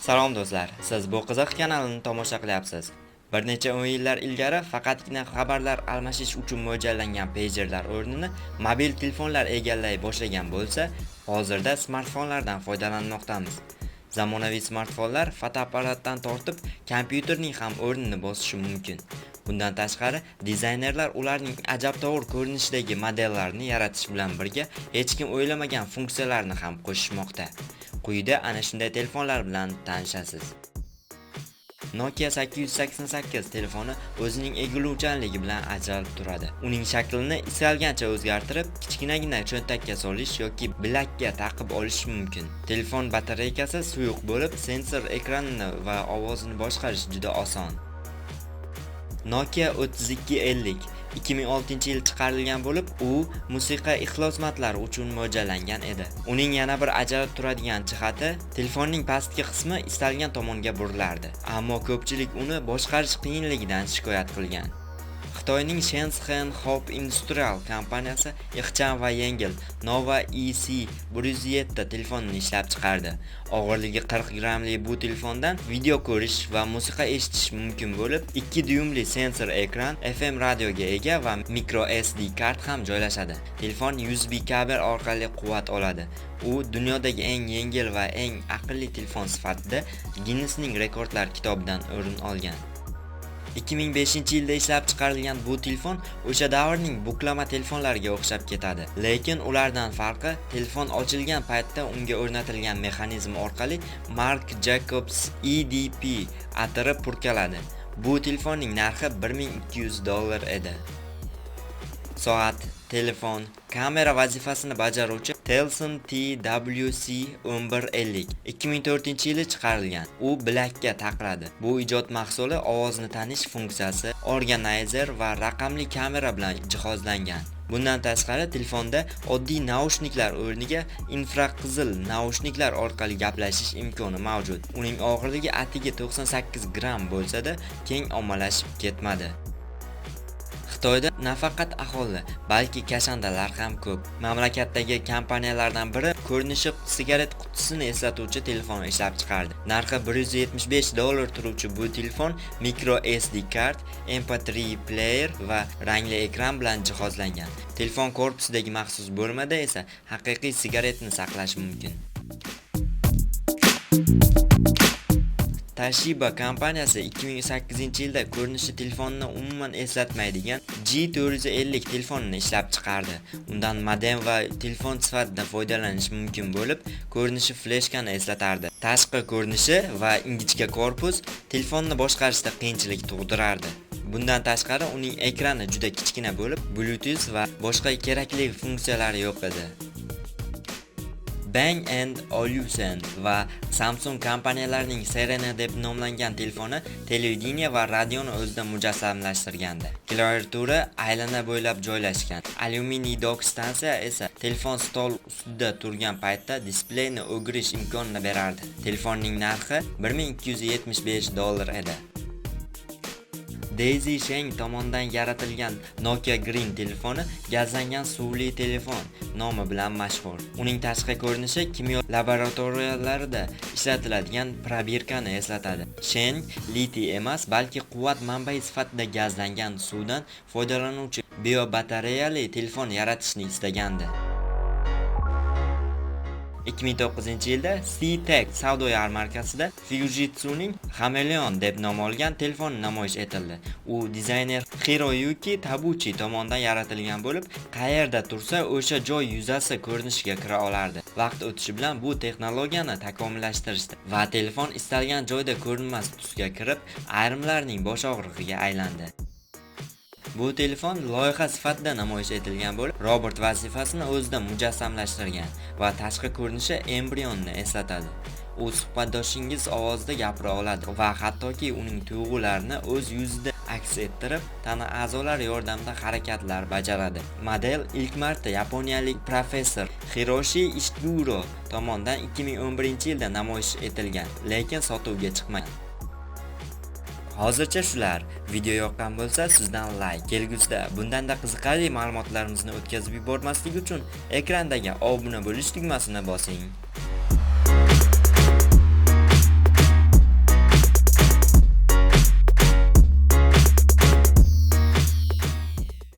Salom do'stlar, siz bu qiziq kanalni tomosha qilyapsiz. Bir necha 10 yillar ilgari faqatgina xabarlar almashish uchun mo'ljallangan pagerlar o'rnini mobil telefonlar egallay boshlagan bo'lsa, hozirda smartfonlardan foydalanmoqdamiz. Zamonaviy smartfonlar fotoapparatdan tortib, kompyuterning ham o'rnini bosishi mumkin. Bundan tashqari, dizaynerlar ularning ajabtovur ko'rinishdagi modellarni yaratish bilan birga hech kim o'ylamagan funksiyalarni ham qo'shishmoqda. Quyida ana shunday telefonlar bilan tanishasiz. Nokia 888 telefoni o'zining egiluvchanligi bilan ajralib turadi. Uning shaklini istalgancha o'zgartirib, kichkinagina cho'ntakka solish yoki bilakka taqib olish mumkin. Telefon batareykasi suyuq bo'lib, sensor ekranini va ovozini boshqarish juda oson. Nokia 3250 2006-yil chiqarilgan bo'lib, u musiqa ixlosmatlari uchun mo'ljallangan edi. Uning yana bir ajralib turadigan jihati, telefonning pastki qismi istalgan tomonga burilardi. Ammo ko'pchilik uni boshqarish qiyinligidan shikoyat qilgan. Xitoyning Shenzhen Hop Industrial kompaniyasi ixcham va yengil Nova EC107 telefonini ishlab chiqardi. Og'irligi 40 grammli bu telefondan video ko'rish va musiqa eshitish mumkin bo'lib, 2 dyumli sensor ekran, FM radioga ega va micro SD kart ham joylashadi. Telefon USB kabel orqali quvvat oladi. U dunyodagi eng yengil va eng aqlli telefon sifatida Guinnessning rekordlar kitobidan o'rin olgan. 2005-yilda ishlab chiqarilgan bu telefon o'sha davrning buklama telefonlariga o'xshab ketadi. Lekin ulardan farqi, telefon ochilgan paytda unga o'rnatilgan mexanizm orqali Marc Jacobs EDP atiri purkaladi. Bu telefonning narxi $1200 edi. Soat, telefon, kamera vazifasini bajaruvchi Telson TWC1150 2004-yili chiqarilgan. U bilakka taqiladi. Bu ijod mahsuli ovozni tanish funksiyasi, organizer va raqamli kamera bilan jihozlangan. Bundan tashqari, telefonda oddiy naushniklar o'rniga infraqizil naushniklar orqali gaplashish imkoni mavjud. Uning og'irligi atigi 98 gramm bo'lsa-da, keng ommalashib ketmadi. Xitoyda nafaqat aholi, balki kashandalar ham ko'p. Mamlakatdagi kompaniyalardan biri ko'rinishi sigaret qutisini eslatuvchi telefon ishlab chiqardi. Narxi $175 turuvchi bu telefon micro SD kart, MP3 player va rangli ekran bilan jihozlangan. Telefon korpusidagi maxsus bo'lmada esa haqiqiy sigaretni saqlash mumkin. Toshiba kompaniyasi 2008-yilda ko'rinishi telefonni umuman eslatmaydigan G450 telefonini ishlab chiqardi. Undan modem va telefon sifatida foydalanish mumkin bo'lib, ko'rinishi fleshkani eslatardi. Tashqi ko'rinishi va ingichka korpus telefonni boshqarishda qiyinchilik tug'dirardi. Bundan tashqari, uning ekrani juda kichkina bo'lib, Bluetooth va boshqa kerakli funksiyalari yo'q edi. Bang & Olufsen va Samsung kompaniyalarining Serena deb nomlangan telefoni televideniya va radioni o'zida mujassamlashtirgandi. Klaviatura aylana bo'ylab joylashgan. Alyuminiy dock stansiya esa telefon stol ustida turgan paytda displeyni o'girish imkonini berardi. Telefonning narxi $1275 edi. Daisy Sheng tomonidan yaratilgan Nokia Green telefoni gazlangan suvli telefon nomi bilan mashhur. Uning tashqi ko'rinishi kimyo laboratoriyalarida ishlatiladigan probirkani eslatadi. Sheng litiy emas, balki quvvat manbai sifatida gazlangan suvdan foydalanuvchi biobatareyali telefon yaratishni istagandi. 2009-yilda C-Tech savdo yarmarkasida Fujitsuning Chameleon deb nom olgan telefon namoyish etildi. U dizayner Hiroyuki Tabuchi tomonidan yaratilgan bo'lib, qayerda tursa o'sha joy yuzasi ko'rinishiga kira olardi. Vaqt o'tishi bilan bu texnologiyani takomillashtirishdi va telefon istalgan joyda ko'rinmas tusga kirib, ayrimlarning bosh og'rig'iga aylandi. Bu telefon loyiha sifatida namoyish etilgan bo'lib, robot vazifasini o'zida mujassamlashtirgan va tashqi ko'rinishi embrionni eslatadi. U suhbatdoshingiz ovozida gapira oladi va hattoki uning tuyg'ularini o'z yuzida aks ettirib, tana a'zolari yordamida harakatlar bajaradi. Model ilk marta yaponiyalik professor Hiroshi Ishiguro tomonidan 2011-yilda namoyish etilgan, lekin sotuvga chiqmagan. Hozircha shular. Video yoqqan bo'lsa, sizdan like. Kelgusida bundanda qiziqarli ma'lumotlarimizni o'tkazib yubormaslik uchun ekrandagi obuna bo'lish tugmasini bosing.